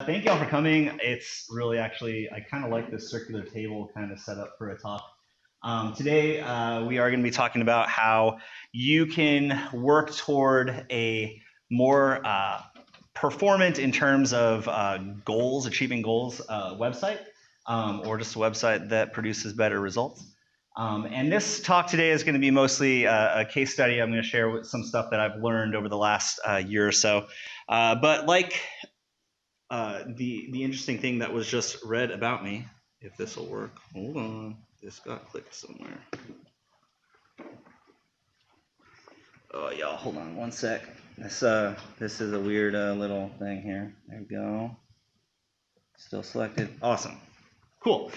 Thank y'all for coming. It's really actually, I kind of like this circular table kind of set up for a talk. Today, we are going to be talking about how you can work toward a more performant in terms of goals, achieving goals website, or just a website that produces better results. And this talk today is going to be mostly a case study. I'm going to share some stuff that I've learned over the last year or so. But like the interesting thing that was just read about me, if this will work, hold on, this got clicked somewhere. Oh, y'all, hold on one sec. This is a weird little thing here. There we go. Still selected. Awesome. Cool.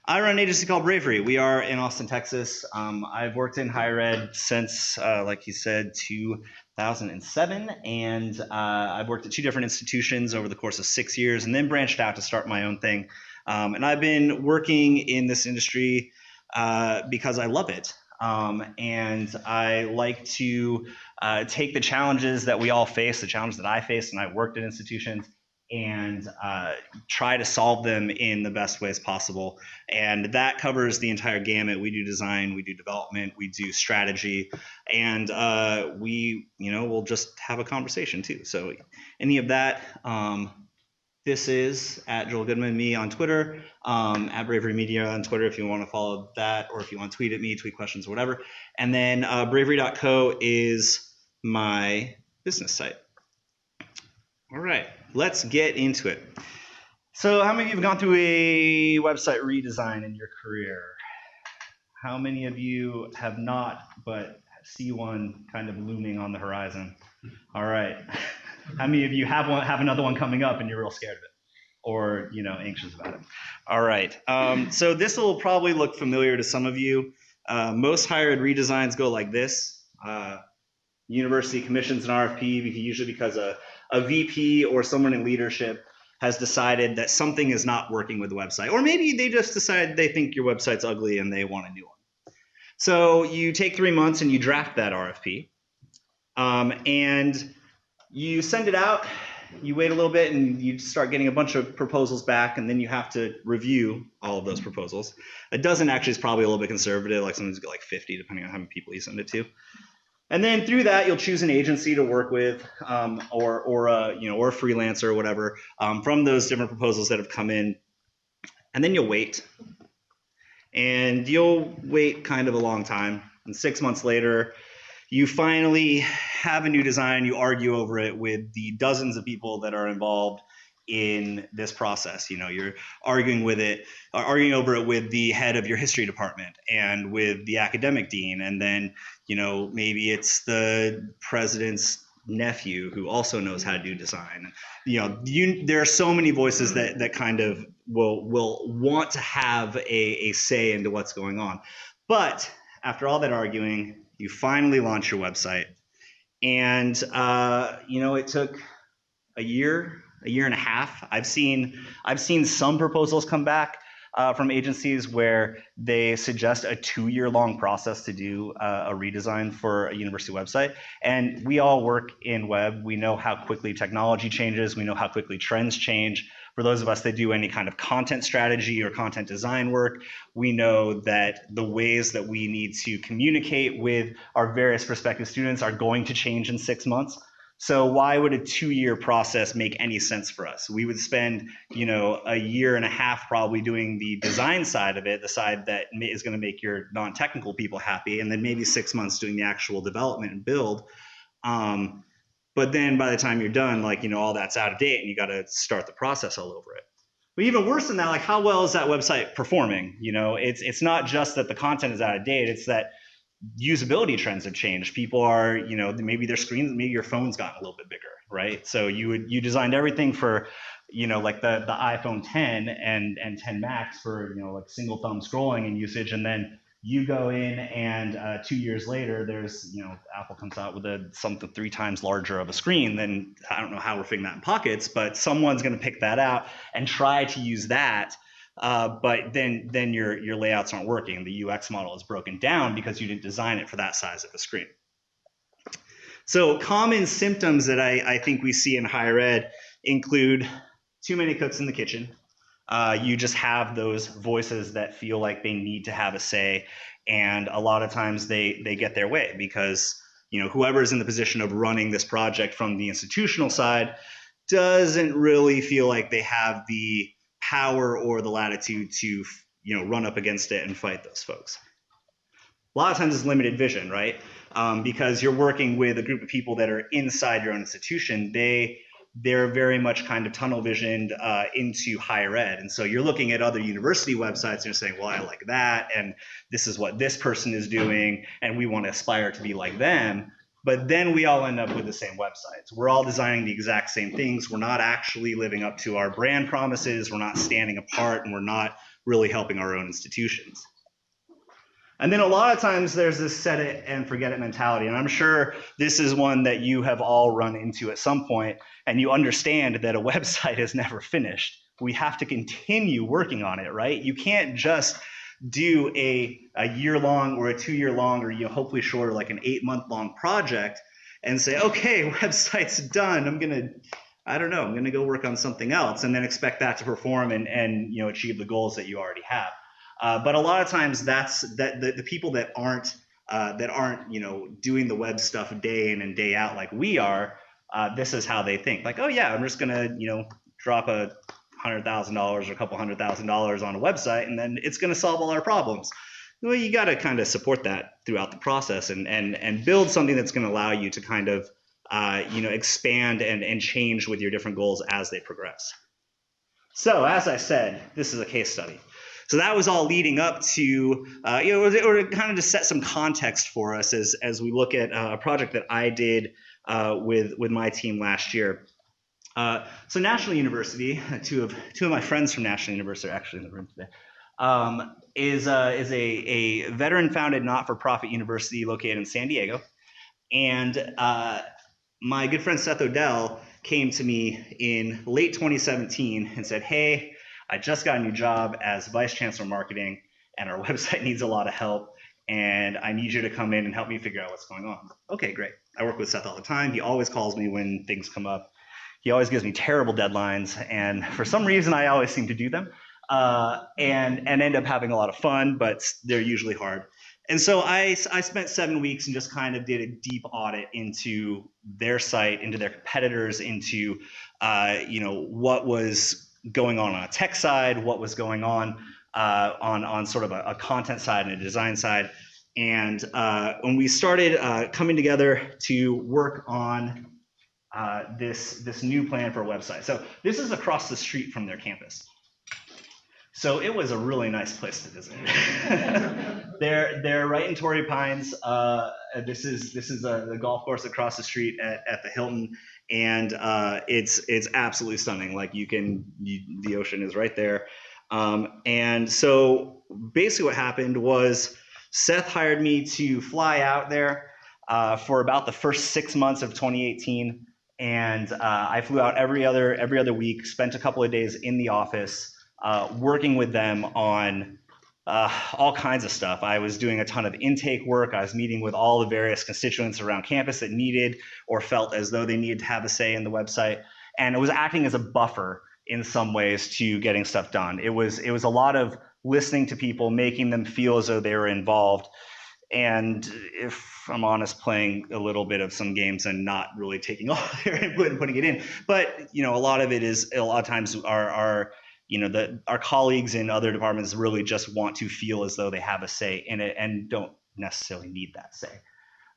I run an agency called Bravery. We are in Austin, Texas. I've worked in higher ed since, like you said, 2007, and I've worked at 2 different institutions over the course of 6 years, and then branched out to start my own thing. And I've been working in this industry because I love it, and I like to take the challenges that we all face, the challenges that I faced, and I worked at institutions, and try to solve them in the best ways possible. And that covers the entire gamut. We do design, we do development, we do strategy, and we'll just have a conversation too. So any of that, this is at Joel Goodman, me on Twitter, at Bravery Media on Twitter if you want to follow that, or if you want to tweet at me, tweet questions, or whatever. And then bravery.co is my business site. All right, let's get into it. So how many of you have gone through a website redesign in your career? How many of you have not, but see one kind of looming on the horizon? All right. How many of you have another one coming up and you're real scared of it, or anxious about it? All right. So this will probably look familiar to some of you. Most higher ed redesigns go like this. University commissions an RFP, usually because a VP or someone in leadership has decided that something is not working with the website. Or maybe they just decide they think your website's ugly and they want a new one. So you take 3 months and you draft that RFP. And you send it out, you wait a little bit, and you start getting a bunch of proposals back, and then you have to review all of those proposals. A dozen actually is probably a little bit conservative, like sometimes you get like 50, depending on how many people you send it to. And then through that, you'll choose an agency to work with, or a freelancer or whatever, from those different proposals that have come in. And then you'll wait. And you'll wait kind of a long time. And 6 months later, you finally have a new design. You argue over it with the dozens of people that are involved in this process. You're arguing over it with the head of your history department and with the academic dean, and then maybe it's the president's nephew who also knows how to do design. There are so many voices that kind of will want to have a say into what's going on. But after all that arguing, you finally launch your website, and it took a year and a half. I've seen some proposals come back from agencies where they suggest a 2-year-long process to do a redesign for a university website. And we all work in web. We know how quickly technology changes. We know how quickly trends change. For those of us that do any kind of content strategy or content design work, we know that the ways that we need to communicate with our various prospective students are going to change in 6 months. So why would a 2-year process make any sense for us? We would spend, a year and a half probably doing the design side of it, the side that is going to make your non-technical people happy, and then maybe 6 months doing the actual development and build. But then by the time you're done, all that's out of date and you got to start the process all over it. But even worse than that, how well is that website performing? It's not just that the content is out of date, it's that usability trends have changed. People are, maybe their screens, maybe your phone's gotten a little bit bigger, right? So you designed everything for, like the iPhone 10 and 10 Max for, like single thumb scrolling and usage. And then you go in and 2 years later, there's, Apple comes out with something 3 times larger of a screen. Then I don't know how we're fitting that in pockets, but someone's going to pick that out and try to use that. But then your layouts aren't working. The UX model is broken down because you didn't design it for that size of a screen. So common symptoms that I think we see in higher ed include too many cooks in the kitchen. You just have those voices that feel like they need to have a say, and a lot of times they get their way because whoever is in the position of running this project from the institutional side doesn't really feel like they have the power or the latitude to run up against it and fight those folks. A lot of times it's limited vision, right? Because you're working with a group of people that are inside your own institution. They're very much kind of tunnel visioned into higher ed. And so you're looking at other university websites and you're saying, well, I like that, and this is what this person is doing, and we want to aspire to be like them. But then we all end up with the same websites. We're all designing the exact same things. We're not actually living up to our brand promises. We're not standing apart, and we're not really helping our own institutions. And then a lot of times there's this set it and forget it mentality. And I'm sure this is one that you have all run into at some point, and you understand that a website is never finished. We have to continue working on it, right? You can't just do a year-long or a 2-year-long or hopefully shorter, like an 8-month-long project and say, okay, website's done. I'm gonna go work on something else, and then expect that to perform and achieve the goals that you already have. But a lot of times the people that aren't doing the web stuff day in and day out like we are, this is how they think. Like, oh yeah, I'm just gonna drop $100,000 or a couple $100,000 on a website, and then it's gonna solve all our problems. Well, you got to kind of support that throughout the process and build something that's going to allow you to kind of expand and change with your different goals as they progress. So as I said, this is a case study. So that was all leading up to, or kind of to set some context for us as we look at a project that I did with my team last year. So National University, two of my friends from National University are actually in the room today, is a veteran-founded not-for-profit university located in San Diego. And my good friend Seth Odell came to me in late 2017 and said, hey, I just got a new job as Vice Chancellor of Marketing, and our website needs a lot of help, and I need you to come in and help me figure out what's going on. Okay, great. I work with Seth all the time. He always calls me when things come up. He always gives me terrible deadlines, and for some reason, I always seem to do them and end up having a lot of fun, but they're usually hard. And so I spent 7 weeks and just kind of did a deep audit into their site, into their competitors, into what was going on a tech side, what was going on sort of a content side and a design side. And when we started coming together to work on this new plan for a website. So this is across the street from their campus. So it was a really nice place to visit. They're right in Torrey Pines. This is the golf course across the street at the Hilton, and it's absolutely stunning. Like the ocean is right there. And so basically what happened was Seth hired me to fly out there for about the first 6 months of 2018, and I flew out every other week. Spent a couple of days in the office. Working with them on all kinds of stuff. I was doing a ton of intake work. I was meeting with all the various constituents around campus that needed or felt as though they needed to have a say in the website. And it was acting as a buffer in some ways to getting stuff done. It was a lot of listening to people, making them feel as though they were involved. And if I'm honest, playing a little bit of some games and not really taking all their input and putting it in. But a lot of it is, a lot of times our colleagues in other departments really just want to feel as though they have a say in it and don't necessarily need that say.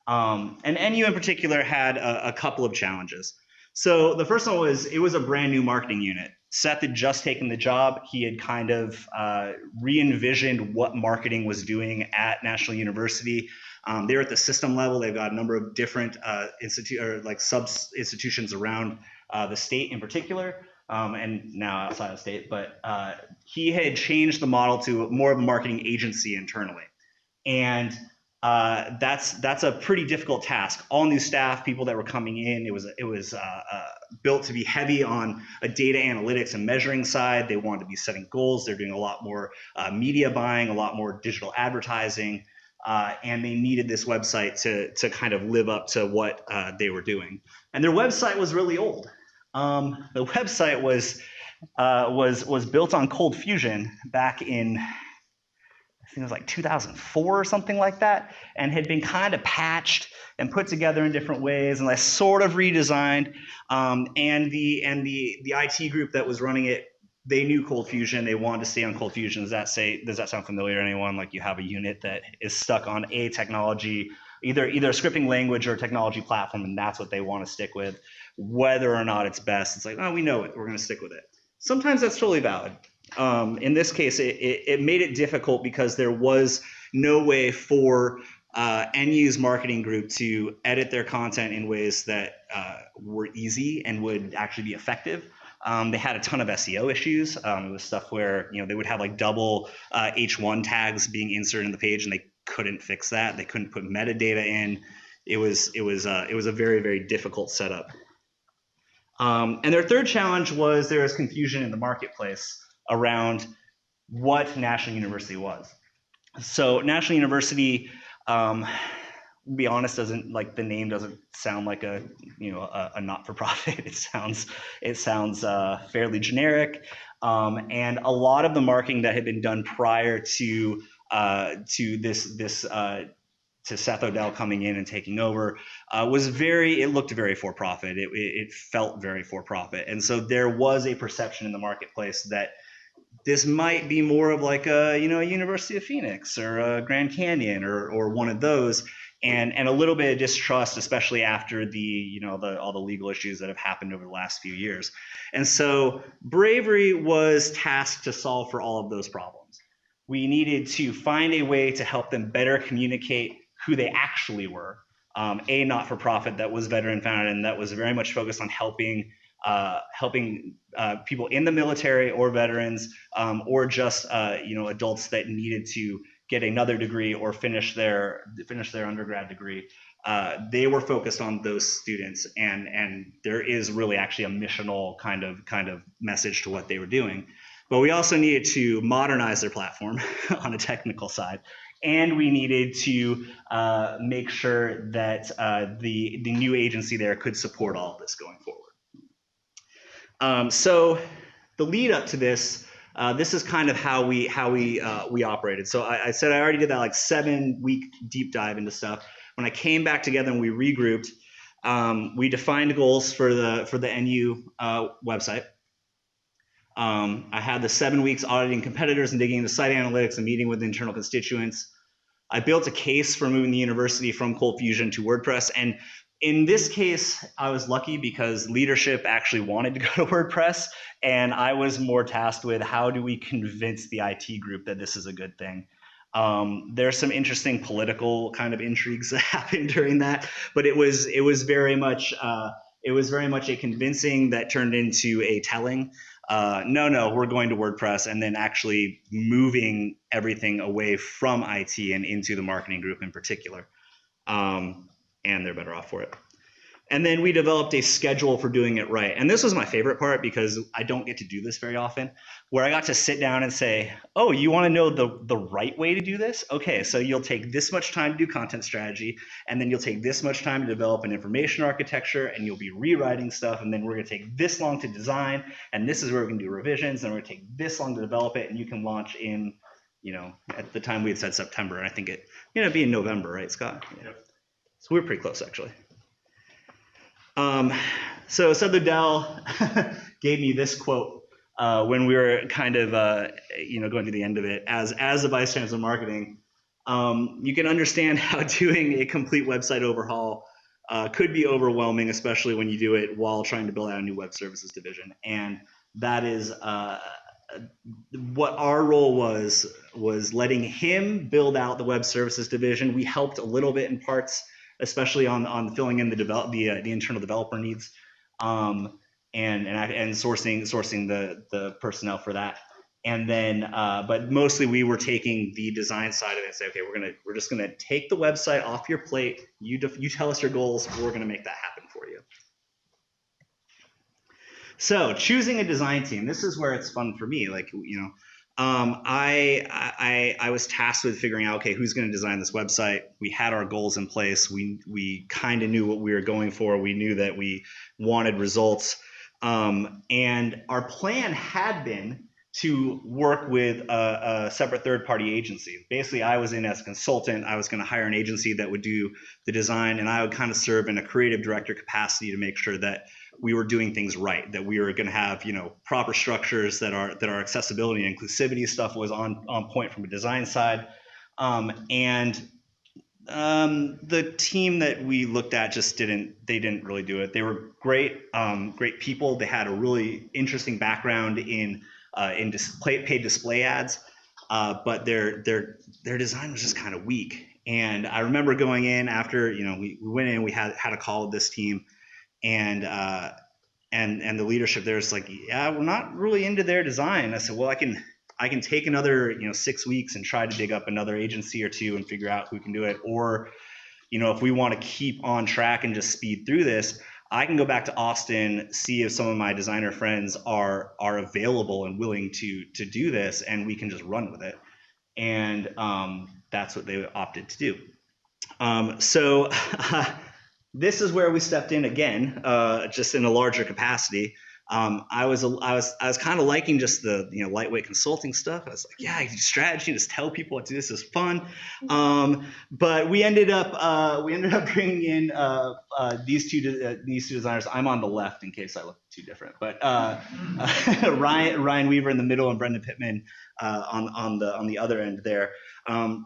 And NU in particular had a couple of challenges. So the first one was, it was a brand new marketing unit. Seth had just taken the job. He had kind of re-envisioned what marketing was doing at National University. They're at the system level. They've got a number of different sub-institutions around the state in particular. And now outside of state, but he had changed the model to more of a marketing agency internally. And that's a pretty difficult task. All new staff, people that were coming in, it was built to be heavy on a data analytics and measuring side. They wanted to be setting goals. They're doing a lot more media buying, a lot more digital advertising, and they needed this website to kind of live up to what they were doing. And their website was really old. The website was was built on Cold Fusion back in, I think it was like 2004 or something like that, and had been kind of patched and put together in different ways, and I sort of redesigned. And the IT group that was running it, they knew Cold Fusion. They wanted to stay on Cold Fusion. Does that sound familiar to anyone? Like you have a unit that is stuck on a technology, either a scripting language or a technology platform, and that's what they want to stick with, whether or not it's best. It's like, oh, we know it. We're going to stick with it. Sometimes that's totally valid. In this case, it made it difficult because there was no way for NU's marketing group to edit their content in ways that were easy and would actually be effective. They had a ton of SEO issues. It was stuff where they would have like double H1 tags being inserted in the page, and they couldn't fix that. They couldn't put metadata in. It was a very, very difficult setup. And their third challenge was there was confusion in the marketplace around what National University was. So National University, be honest, doesn't, like, the name doesn't sound like a not-for-profit. It sounds fairly generic, and a lot of the marketing that had been done prior to Seth Odell coming in and taking over it looked very for-profit. It felt very for-profit, and so there was a perception in the marketplace that this might be more of like a University of Phoenix or a Grand Canyon or one of those, and a little bit of distrust, especially after all the legal issues that have happened over the last few years. And so Bravery was tasked to solve for all of those problems. We needed to find a way to help them better communicate who they actually were. A not-for-profit that was veteran-founded and that was very much focused on helping people in the military or veterans, or just adults that needed to get another degree or finish their undergrad degree. They were focused on those students, and there is really actually a missional kind of message to what they were doing. But we also needed to modernize their platform on a technical side, and we needed to make sure that the new agency there could support all of this going forward. So the lead up to this, this is kind of how we operated. So I said I already did that like 7-week deep dive into stuff. When I came back together and we regrouped, we defined goals for the NU website. I had the 7 weeks auditing competitors and digging into site analytics and meeting with internal constituents. I built a case for moving the university from Cold Fusion to WordPress, and in this case, I was lucky because leadership actually wanted to go to WordPress, and I was more tasked with how do we convince the IT group that this is a good thing. There's some interesting political kind of intrigues that happened during that, but it was very much a convincing that turned into a telling. No, we're going to WordPress, and then actually moving everything away from IT and into the marketing group in particular. And they're better off for it. And then we developed a schedule for doing it right. And this was my favorite part because I don't get to do this very often, where I got to sit down and say, oh, you want to know the right way to do this? Okay, so you'll take this much time to do content strategy, and then you'll take this much time to develop an information architecture, and you'll be rewriting stuff, and then we're going to take this long to design, and this is where we're going to do revisions, and we're going to take this long to develop it, and you can launch in, at the time we had said September, and I think it'd be in November, right, Scott? Yeah. So we're pretty close, actually. So Seth Odell gave me this quote when we were kind of going to the end of it. As the vice chancellor of marketing, you can understand how doing a complete website overhaul could be overwhelming, especially when you do it while trying to build out a new web services division. And that is what our role was letting him build out the web services division. We helped a little bit in parts, especially on filling in the internal developer needs, and sourcing the personnel for that. And then, but mostly we were taking the design side of it and say, okay, we're just gonna take the website off your plate. You tell us your goals. We're gonna make that happen for you. So choosing a design team. This is where it's fun for me. Like, I was tasked with figuring out, okay, who's going to design this website. We had our goals in place. We kind of knew what we were going for. We knew that we wanted results. And our plan had been to work with a separate third-party agency. Basically, I was in as a consultant. I was going to hire an agency that would do the design, and I would kind of serve in a creative director capacity to make sure that we were doing things right, that we were going to have, you know, proper structures, that our accessibility and inclusivity stuff was on point from a design side. The team that we looked at just didn't really do it. They were great people. They had a really interesting background in paid display ads, but their design was just kind of weak. And I remember going in after, you know, we went in, we had a call with this team, and the leadership there is like, yeah, we're not really into their design. I said, well, I can take another, you know, 6 weeks and try to dig up another agency or two and figure out who can do it. Or, you know, if we want to keep on track and just speed through this, I can go back to Austin, see if some of my designer friends are available and willing to do this, and we can just run with it. And that's what they opted to do. So this is where we stepped in again, just in a larger capacity. I was kind of liking just the, you know, lightweight consulting stuff. I was like, yeah, I do strategy, just tell people what to do. This is fun. But we ended up bringing in these two designers. I'm on the left in case I look too different, but Ryan Weaver in the middle and Brendan Pittman on the other end there.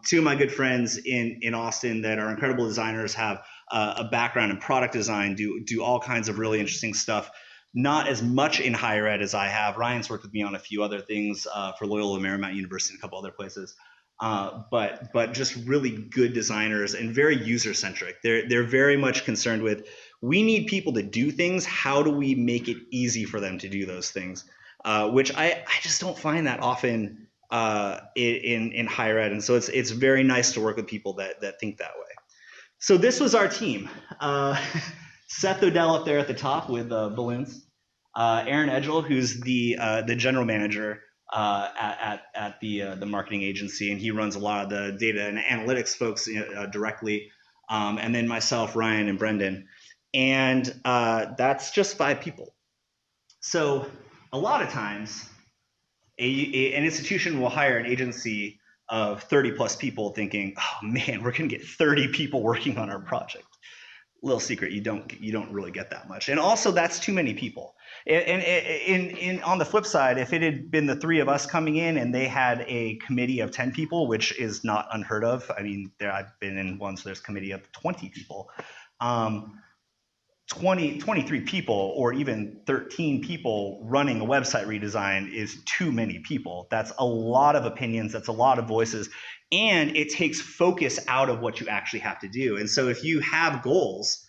Two of my good friends in Austin that are incredible designers, have a background in product design, do all kinds of really interesting stuff. Not as much in higher ed as I have. Ryan's worked with me on a few other things for Loyola Marymount University and a couple other places, but just really good designers and very user-centric. They're very much concerned with, we need people to do things. How do we make it easy for them to do those things? Which I just don't find that often in higher ed, and so it's very nice to work with people that think that way. So this was our team. Seth Odell up there at the top with balloons. Aaron Edgel, who's the general manager at the marketing agency, and he runs a lot of the data and analytics folks directly. And then myself, Ryan, and Brendan. And that's just 5 people. So a lot of times, an institution will hire an agency of 30 plus people thinking, oh man, we're going to get 30 people working on our project. Little secret, you don't really get that much. And also, that's too many people. And on the flip side, if it had been the 3 of us coming in and they had a committee of 10 people, which is not unheard of. I mean, I've been in ones where there's a committee of 20 people. 23 people or even 13 people running a website redesign is too many people. That's a lot of opinions, that's a lot of voices, and it takes focus out of what you actually have to do. And so if you have goals,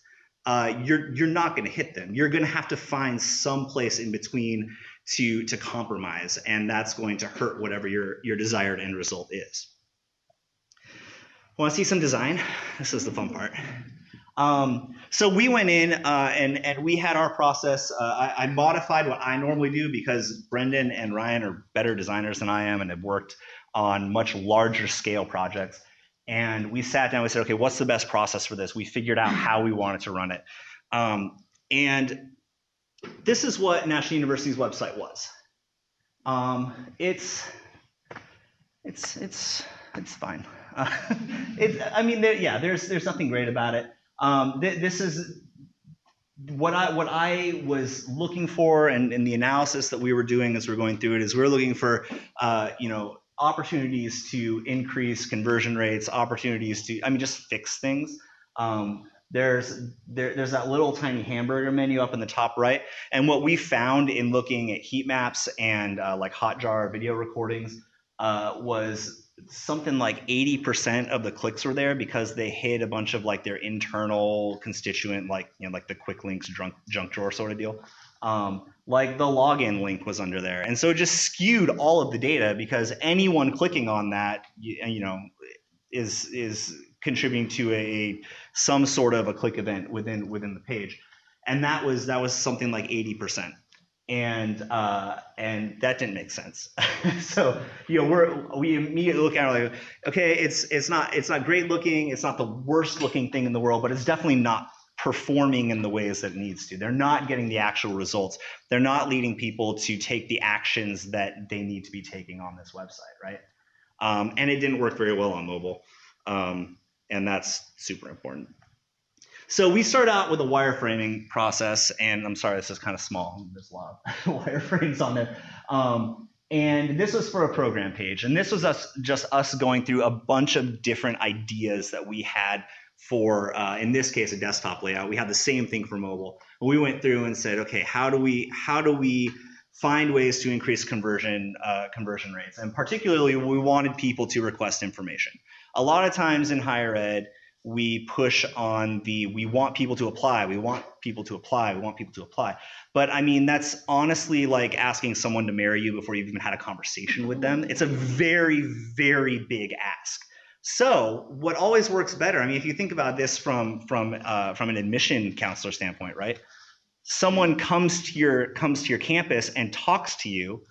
you're not going to hit them. You're going to have to find some place in between to compromise, and that's going to hurt whatever your desired end result is. Want to see some design? This is the fun part. So we went in and we had our process. I modified what I normally do because Brendan and Ryan are better designers than I am and have worked on much larger scale projects. And we sat down, we said, okay, what's the best process for this? We figured out how we wanted to run it. And this is what National University's website was. It's fine. I mean, there's nothing great about it. This is what I was looking for, and the analysis that we were doing as we were going through it is we're looking for, opportunities to increase conversion rates, opportunities to, just fix things. There's that little tiny hamburger menu up in the top right, and what we found in looking at heat maps and like Hotjar video recordings was something like 80% of the clicks were there because they hid a bunch of like their internal constituent, like like the quick links junk drawer sort of deal. Like the login link was under there, and so it just skewed all of the data because anyone clicking on that, is contributing to some sort of a click event within the page, and that was something like 80%. And that didn't make sense. So we immediately look at it like, okay, it's not great looking, it's not the worst looking thing in the world, but it's definitely not performing in the ways that it needs to. They're not getting the actual results. They're not leading people to take the actions that they need to be taking on this website, right? And it didn't work very well on mobile. And that's super important. So we start out with a wireframing process, and I'm sorry, this is kind of small. There's a lot of wireframes on there. And this was for a program page, and this was just us going through a bunch of different ideas that we had for, in this case, a desktop layout. We had the same thing for mobile. We went through and said, okay, how do we find ways to increase conversion rates? And particularly, we wanted people to request information. A lot of times in higher ed, we push on we want people to apply, we want people to apply, we want people to apply. But I mean, that's honestly like asking someone to marry you before you've even had a conversation with them. It's a very, very big ask. So what always works better, I mean, if you think about this from an admission counselor standpoint, right? Someone comes to your campus and talks to you,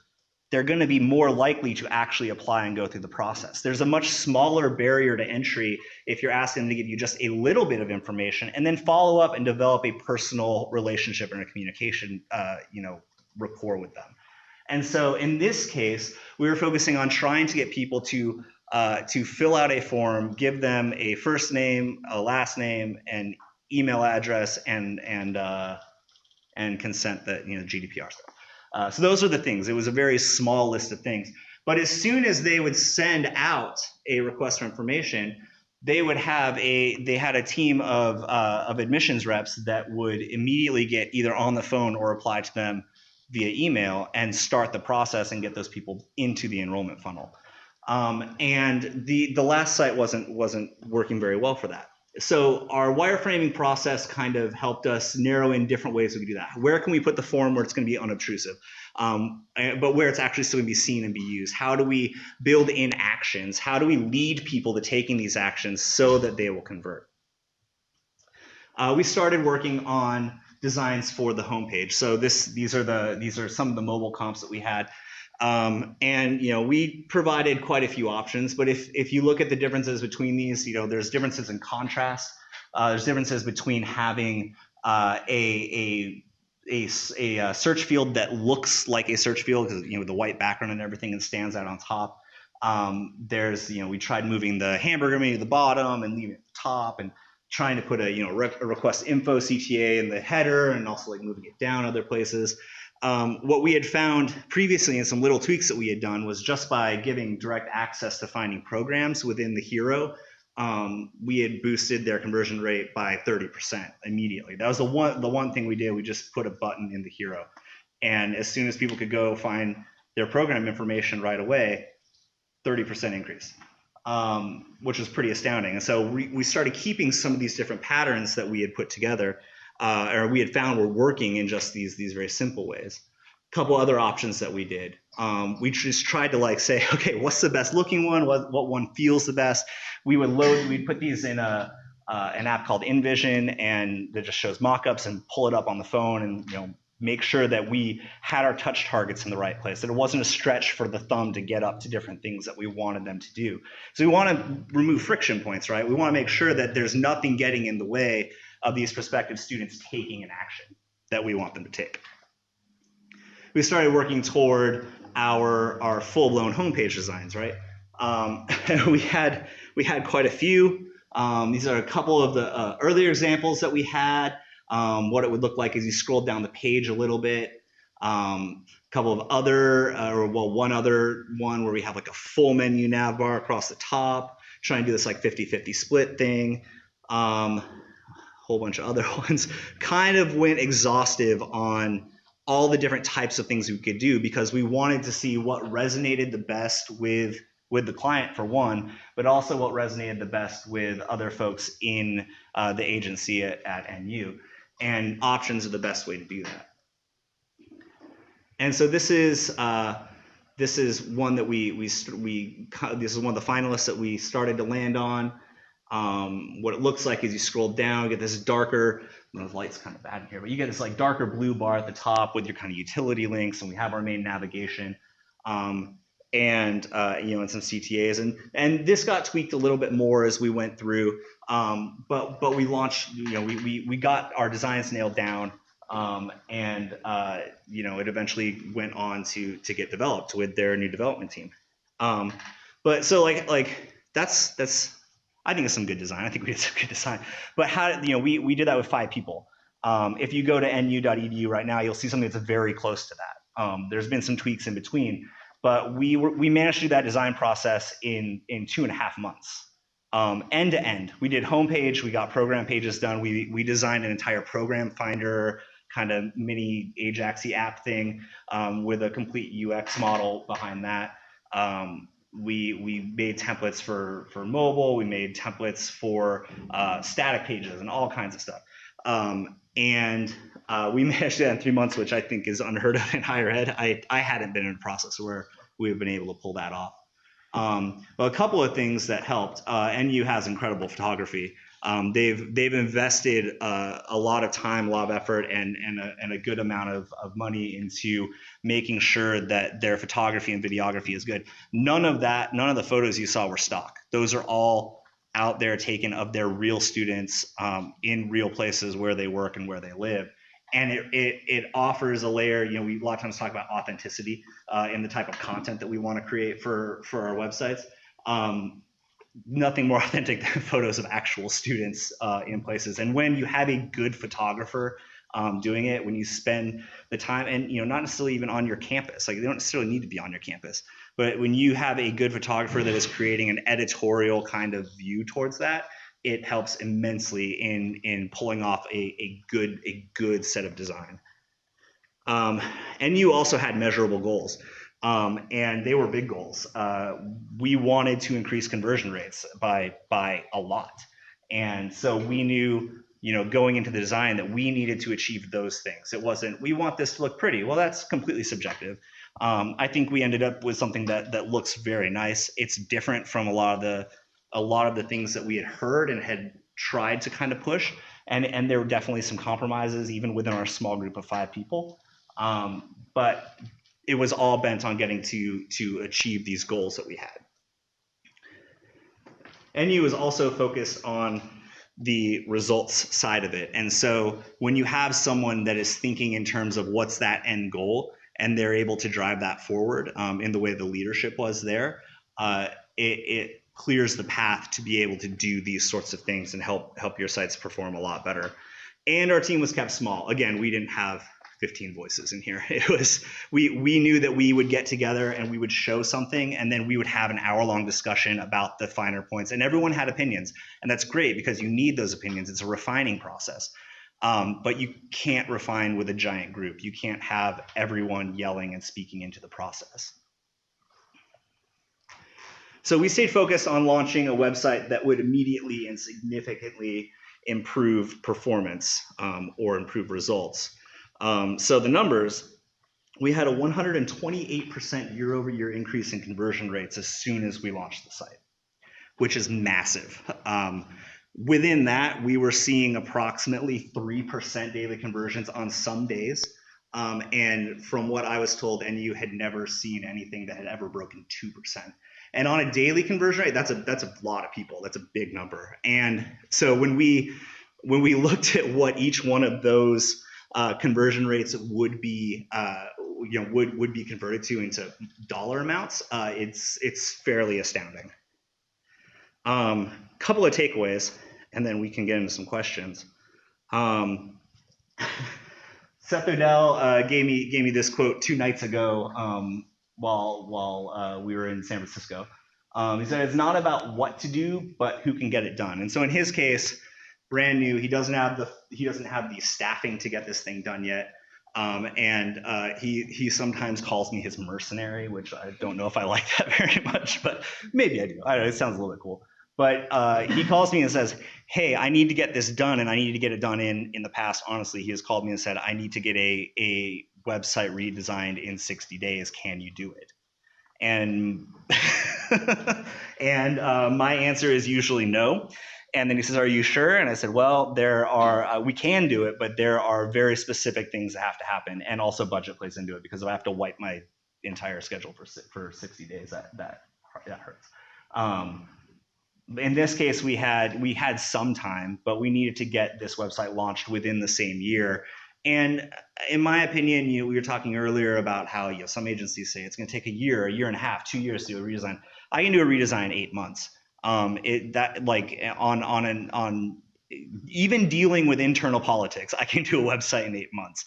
they're going to be more likely to actually apply and go through the process. There's a much smaller barrier to entry if you're asking them to give you just a little bit of information and then follow up and develop a personal relationship and a communication rapport with them. And so in this case, we were focusing on trying to get people to fill out a form, give them a first name, a last name, an email address, and consent that GDPR stuff. So those are the things. It was a very small list of things. But as soon as they would send out a request for information, they had a team of admissions reps that would immediately get either on the phone or reply to them via email and start the process and get those people into the enrollment funnel. And the last site wasn't working very well for that. So our wireframing process kind of helped us narrow in different ways we could do that. Where can we put the form where it's going to be unobtrusive, but where it's actually still going to be seen and be used? How do we build in actions? How do we lead people to taking these actions so that they will convert? We started working on designs for the homepage. So these are some of the mobile comps that we had. And we provided quite a few options, but if you look at the differences between these, there's differences in contrast. There's differences between having a search field that looks like a search field because the white background and everything and stands out on top. We tried moving the hamburger menu to the bottom and leaving it at the top, and trying to put a request info CTA in the header, and also like moving it down other places. What we had found previously in some little tweaks that we had done was just by giving direct access to finding programs within the hero, we had boosted their conversion rate by 30% immediately. That was the one thing we did. We just put a button in the hero, and as soon as people could go find their program information right away, 30% increase, which was pretty astounding. And so we started keeping some of these different patterns that we had put together, or we had found were working in just these very simple ways. A couple other options that we did. We just tried to say, okay, what's the best looking one? What one feels the best? We'd put these in an app called InVision, and that just shows mockups, and pull it up on the phone, and make sure that we had our touch targets in the right place, that it wasn't a stretch for the thumb to get up to different things that we wanted them to do. So we want to remove friction points, right? We want to make sure that there's nothing getting in the way of these prospective students taking an action that we want them to take. We started working toward our full-blown homepage designs, right? We had quite a few. These are a couple of the earlier examples that we had. What it would look like as you scroll down the page a little bit. A couple of other, one other one where we have like a full menu nav bar across the top, trying to do this like 50-50 split thing. Whole bunch of other ones. Kind of went exhaustive on all the different types of things we could do, because we wanted to see what resonated the best with the client, for one, but also what resonated the best with other folks in the agency at NU. And options are the best way to do that. And so this is one that this is one of the finalists that we started to land on. What it looks like is you scroll down, you get this darker, the light's kind of bad in here, but you get this like darker blue bar at the top with your kind of utility links, and we have our main navigation. and and some CTAs, and this got tweaked a little bit more as we went through. But we launched, we got our designs nailed down, and it eventually went on to get developed with their new development team. But so that's I think it's some good design. I think we did some good design. But how we did that with 5 people. If you go to nu.edu right now, you'll see something that's very close to that. There's been some tweaks in between, but we managed to do that design process in 2.5 months, end to end. We did homepage, we got program pages done. We designed an entire program finder kind of mini Ajaxy app thing with a complete UX model behind that. We made templates for mobile. We made templates for static pages and all kinds of stuff. And we managed that in 3 months, which I think is unheard of in higher ed. I hadn't been in a process where we've been able to pull that off. Well, a couple of things that helped. NU has incredible photography. They've invested a lot of time, a lot of effort, and a good amount of money into making sure that their photography and videography is good. None of the photos you saw were stock. Those are all out there taken of their real students in real places where they work and where they live. And it offers a layer, we a lot of times talk about authenticity in the type of content that we want to create for our websites. Nothing more authentic than photos of actual students in places. And when you have a good photographer doing it, when you spend the time, and not necessarily even on your campus, like they don't necessarily need to be on your campus, but when you have a good photographer that is creating an editorial kind of view towards that, it helps immensely in pulling off a good set of design. And you also had measurable goals. And they were big goals. We wanted to increase conversion rates by a lot. And so we knew, going into the design that we needed to achieve those things. It wasn't, we want this to look pretty. Well, that's completely subjective. I think we ended up with something that looks very nice. It's different from a lot of the things that we had heard and had tried to kind of push. And there were definitely some compromises even within our small group of 5 people. But it was all bent on getting to achieve these goals that we had. NU was also focused on the results side of it. And so when you have someone that is thinking in terms of what's that end goal, and they're able to drive that forward in the way the leadership was there, it clears the path to be able to do these sorts of things and help your sites perform a lot better. And our team was kept small. Again, we didn't have 15 voices in here. It was, we knew that we would get together and we would show something, and then we would have an hour-long discussion about the finer points, and everyone had opinions, and that's great because you need those opinions. It's a refining process. But you can't refine with a giant group. You can't have everyone yelling and speaking into the process. So we stayed focused on launching a website that would immediately and significantly improve performance or improve results. So the numbers, we had a 128% year-over-year increase in conversion rates as soon as we launched the site, which is massive. Within that, we were seeing approximately 3% daily conversions on some days. And from what I was told, NU had never seen anything that had ever broken 2%. And on a daily conversion rate, that's a lot of people. That's a big number. And so when we looked at what each one of those conversion rates would be, would be converted to into dollar amounts, it's fairly astounding. Couple of takeaways, and then we can get into some questions. Seth Odell gave me this quote 2 nights ago while we were in San Francisco. He said, "It's not about what to do, but who can get it done." And so in his case, brand new, he doesn't have the staffing to get this thing done yet. He sometimes calls me his mercenary, which I don't know if I like that very much, but maybe I do. I don't know, it sounds a little bit cool. But he calls me and says, "Hey, I need to get this done, and I need to get it done in the past." Honestly, he has called me and said, "I need to get a website redesigned in 60 days. Can you do it?" And my answer is usually no. And then he says, "Are you sure?" And I said, "Well, there are, we can do it, but there are very specific things that have to happen, and also budget plays into it because I have to wipe my entire schedule for 60 days. That hurts. In this case, we had some time, but we needed to get this website launched within the same year. And in my opinion, we were talking earlier about how some agencies say it's going to take a year and a half, 2 years to do a redesign. I can do a redesign in 8 months. On even dealing with internal politics, I can do a website in 8 months.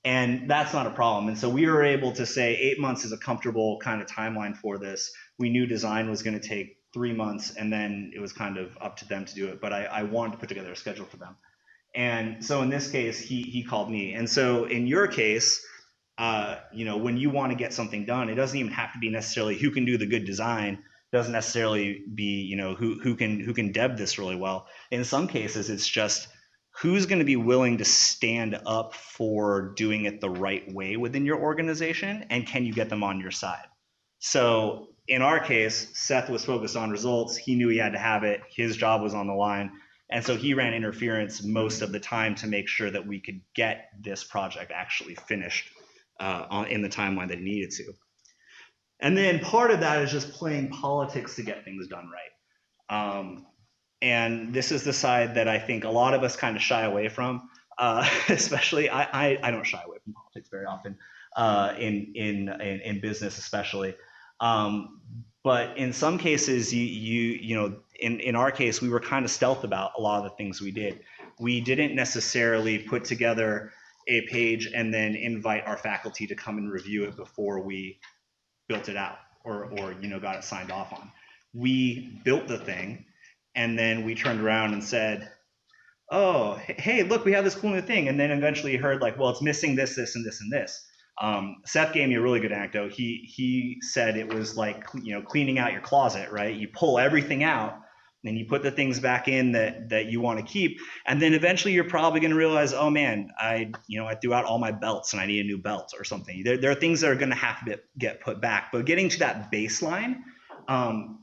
And that's not a problem. And so we were able to say 8 months is a comfortable kind of timeline for this. We knew design was going to take 3 months, and then it was kind of up to them to do it. But I wanted to put together a schedule for them. And so in this case, he called me. And so in your case, when you want to get something done, it doesn't even have to be necessarily who can do the good design. It doesn't necessarily be who can dev this really well. In some cases, it's just who's going to be willing to stand up for doing it the right way within your organization, and can you get them on your side? So in our case, Seth was focused on results. He knew he had to have it. His job was on the line. And so he ran interference most of the time to make sure that we could get this project actually finished in the timeline that he needed to. And then part of that is just playing politics to get things done right. And this is the side that I think a lot of us kind of shy away from, especially I don't shy away from politics very often in business especially. But in some cases, in our case, we were kind of stealth about a lot of the things we did. We didn't necessarily put together a page and then invite our faculty to come and review it before we built it out or got it signed off on. We built the thing, and then we turned around and said, oh, hey, look, we have this cool new thing. And then eventually heard like, well, it's missing this, this, and this, and this. Seth gave me a really good anecdote. He said it was like, cleaning out your closet, right? You pull everything out and you put the things back in that you want to keep. And then eventually you're probably going to realize, oh man, I threw out all my belts and I need a new belt or something. There are things that are going to have to get put back, but getting to that baseline,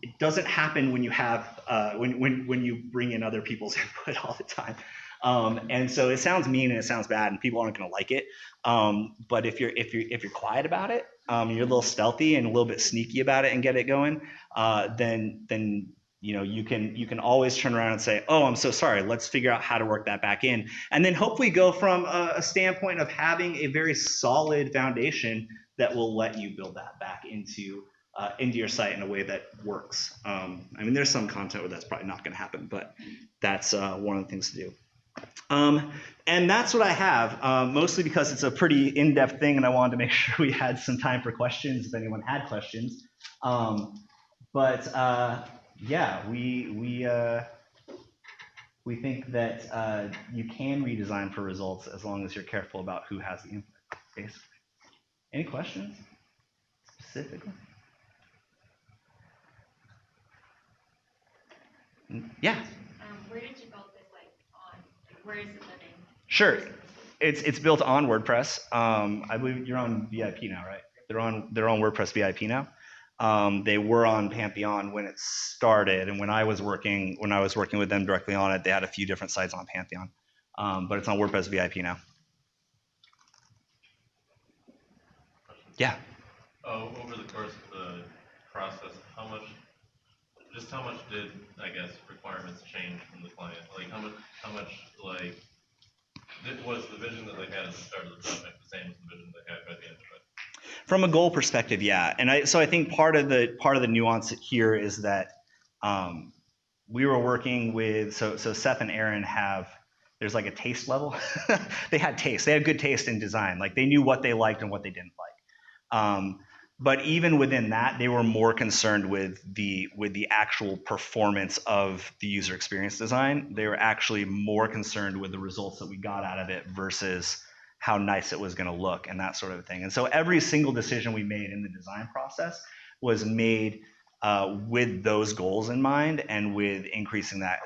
it doesn't happen when you have, when you bring in other people's input all the time. And so it sounds mean and it sounds bad and people aren't going to like it. But if you're quiet about it, you're a little stealthy and a little bit sneaky about it and get it going, then you can always turn around and say, oh, I'm so sorry, let's figure out how to work that back in. And then hopefully go from a standpoint of having a very solid foundation that will let you build that back into your site in a way that works. I mean, there's some content where that's probably not going to happen, but that's one of the things to do. And that's what I have, mostly because it's a pretty in-depth thing and I wanted to make sure we had some time for questions if anyone had questions. Yeah, we think that you can redesign for results as long as you're careful about who has the input, basically. Any questions specifically? Yeah. Where did you build this on? Where is it living? Sure. It's built on WordPress. I believe you're on VIP now, right? They're on WordPress VIP now. They were on Pantheon when it started, and when I was working with them directly on it, they had a few different sites on Pantheon. But it's on WordPress VIP now. Yeah. Over the course of the process, how much did, I guess, requirements change from the client? Like how much was the vision that they had at the start of the project the same as the vision they had by the end of it? From a goal perspective, yeah. And so I think part of the nuance here is that we were working with so Seth and Aaron there's like a taste level. They had taste. They had good taste in design. Like they knew what they liked and what they didn't like. But even within that, they were more concerned with the actual performance of the user experience design. They were actually more concerned with the results that we got out of it versus how nice it was going to look and that sort of thing. And so every single decision we made in the design process was made with those goals in mind and with increasing that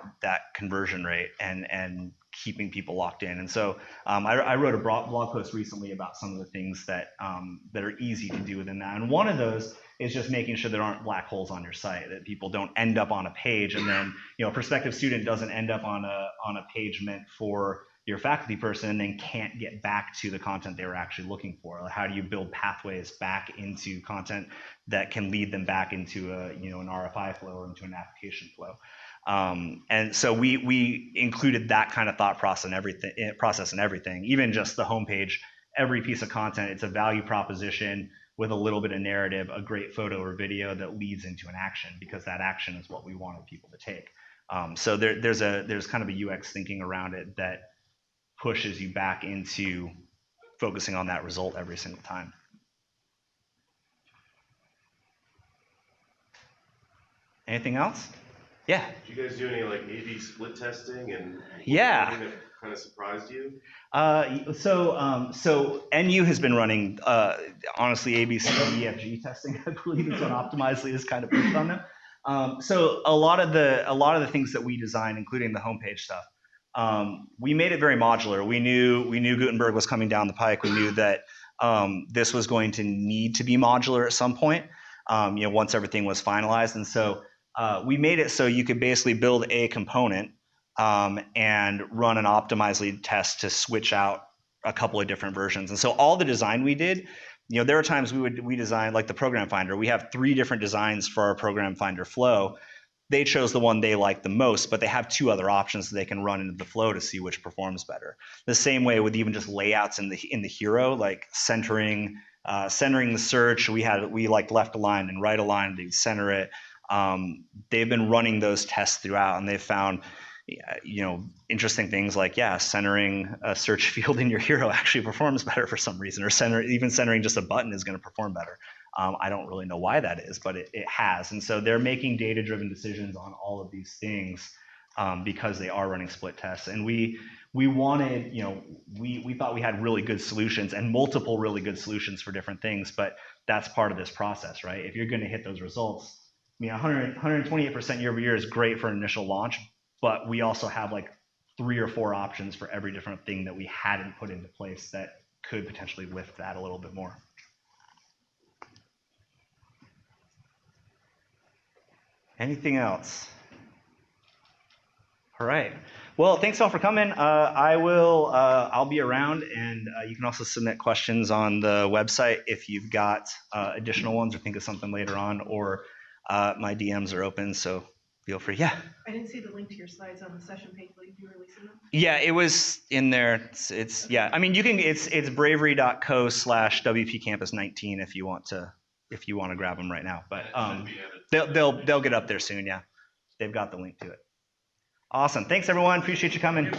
conversion rate and keeping people locked in. And so I wrote a blog post recently about some of the things that are easy to do within that. And one of those is just making sure there aren't black holes on your site, that people don't end up on a page and then a prospective student doesn't end up on a page meant for your faculty person then can't get back to the content they were actually looking for. How do you build pathways back into content that can lead them back into a, an RFI flow or into an application flow? And so we included that kind of thought process in everything, even just the homepage. Every piece of content, it's a value proposition with a little bit of narrative, a great photo or video that leads into an action, because that action is what we wanted people to take. So there's kind of a UX thinking around it that pushes you back into focusing on that result every single time. Anything else? Yeah. Did you guys do any like A/B split testing and yeah, anything that kind of surprised you? So NU has been running honestly ABC EFG testing. I believe is what Optimizely is kind of pushed on them. So a lot of the things that we designed, including the homepage stuff, we made it very modular. We knew Gutenberg was coming down the pike. We knew that this was going to need to be modular at some point. Once everything was finalized, and so we made it so you could basically build a component and run an Optimizely test to switch out a couple of different versions. And so all the design we did, there are times we design like the program finder. We have 3 different designs for our program finder flow. They chose the one they like the most, but they have 2 other options that they can run into the flow to see which performs better. The same way with even just layouts in the hero, like centering the search. We like left aligned and right aligned to center it. They've been running those tests throughout, and they've found interesting things like, centering a search field in your hero actually performs better for some reason, or centering just a button is going to perform better. I don't really know why that is, but it has. And so they're making data-driven decisions on all of these things because they are running split tests. And we wanted, we thought we had really good solutions and multiple really good solutions for different things, but that's part of this process, right? If you're going to hit those results, 128% year over year is great for an initial launch, but we also have like 3 or 4 options for every different thing that we hadn't put into place that could potentially lift that a little bit more. Anything else? All right. Well, thanks all for coming. I'll be around, and you can also submit questions on the website if you've got additional ones or think of something later on, or my DMs are open, so feel free. Yeah. I didn't see the link to your slides on the session page. Will you be releasing them? Yeah, it was in there. It's okay. Yeah. I mean, you can. It's bravery.co/WPCampus19 if you want to grab them right now. But they'll get up there soon. Yeah, they've got the link to it. Awesome. Thanks everyone. Appreciate you coming.